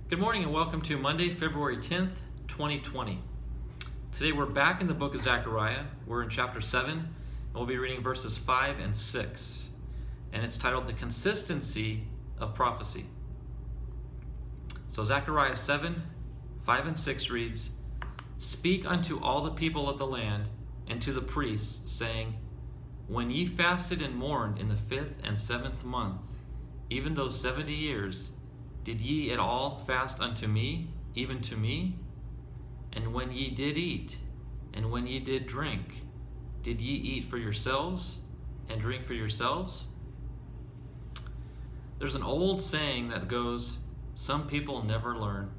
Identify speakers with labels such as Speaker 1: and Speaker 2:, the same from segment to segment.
Speaker 1: Good morning and welcome to Monday, February 10th, 2020. Today we're back in the book of Zechariah. We're in chapter 7, and we'll be reading verses 5 and 6. And it's titled, The Consistency of Prophecy. So Zechariah 7, 5 and 6 reads, Speak unto all the people of the land and to the priests, saying, When ye fasted and mourned in the 5th and 7th month, even those 70 years, did ye at all fast unto me, even to me? And when ye did eat, and when ye did drink, did ye eat for yourselves, and drink for yourselves? There's an old saying that goes, some people never learn.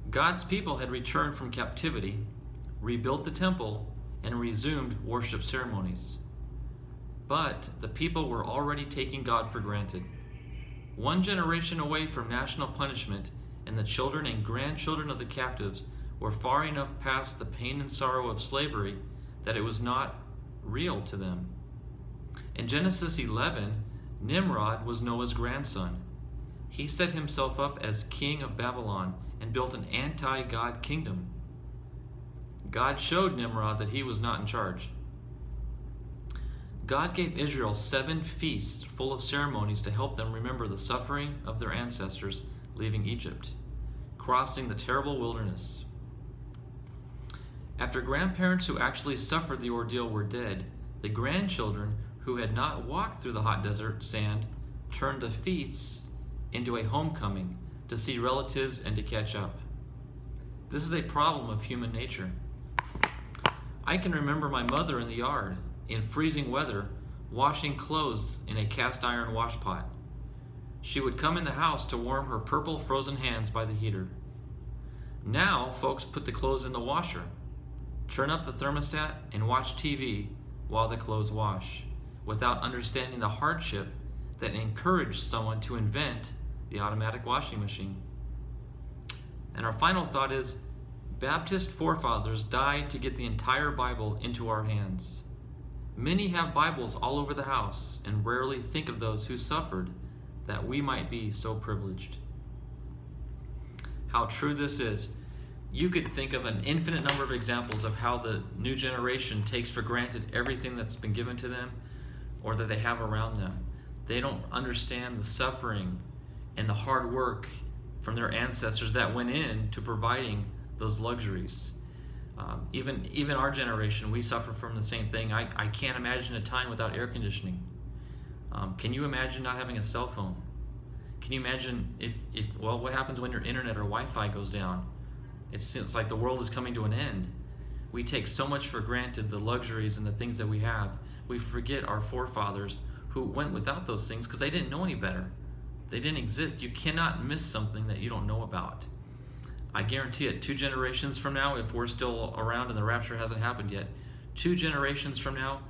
Speaker 1: God's people had returned from captivity, rebuilt the temple, and resumed worship ceremonies. But the people were already taking God for granted. One generation away from national punishment, and the children and grandchildren of the captives were far enough past the pain and sorrow of slavery that it was not real to them. In Genesis 11, Nimrod was Noah's grandson. He set himself up as king of Babylon and built an anti-God kingdom. God showed Nimrod that he was not in charge. God gave Israel 7 feasts full of ceremonies to help them remember the suffering of their ancestors leaving Egypt, crossing the terrible wilderness. After grandparents who actually suffered the ordeal were dead, the grandchildren who had not walked through the hot desert sand turned the feasts into a homecoming to see relatives and to catch up. This is a problem of human nature. I can remember my mother in the yard, in freezing weather, washing clothes in a cast iron wash pot. She would come in the house to warm her purple frozen hands by the heater. Now folks put the clothes in the washer, turn up the thermostat, and watch TV while the clothes wash, without understanding the hardship that encouraged someone to invent the automatic washing machine. And our final thought is, Baptist forefathers died to get the entire Bible into our hands. Many have Bibles all over the house and rarely think of those who suffered that we might be so privileged. How true this is. You could think of an infinite number of examples of how the new generation takes for granted everything that's been given to them or that they have around them. They don't understand the suffering and the hard work from their ancestors that went into providing those luxuries. Even our generation, we suffer from the same thing. I can't imagine a time without air conditioning. Can you imagine not having a cell phone? Can you imagine what happens when your internet or Wi-Fi goes down? It's like the world is coming to an end. We take so much for granted, the luxuries and the things that we have. We forget our forefathers who went without those things because they didn't know any better. They didn't exist. You cannot miss something that you don't know about. I guarantee it, 2 generations from now, if we're still around and the rapture hasn't happened yet, 2 generations from now,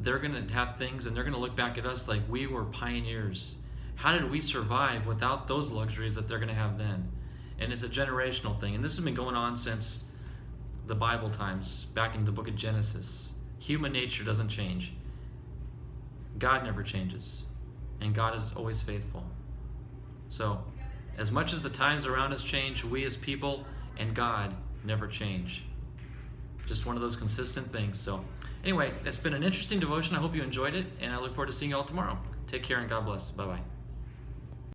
Speaker 1: they're going to have things and they're going to look back at us like we were pioneers. How did we survive without those luxuries that they're going to have then? And it's a generational thing. And this has been going on since the Bible times, back in the book of Genesis. Human nature doesn't change. God never changes. And God is always faithful. So, as much as the times around us change, we as people and God never change. Just one of those consistent things. So anyway, it's been an interesting devotion. I hope you enjoyed it, and I look forward to seeing you all tomorrow. Take care and God bless. Bye-bye.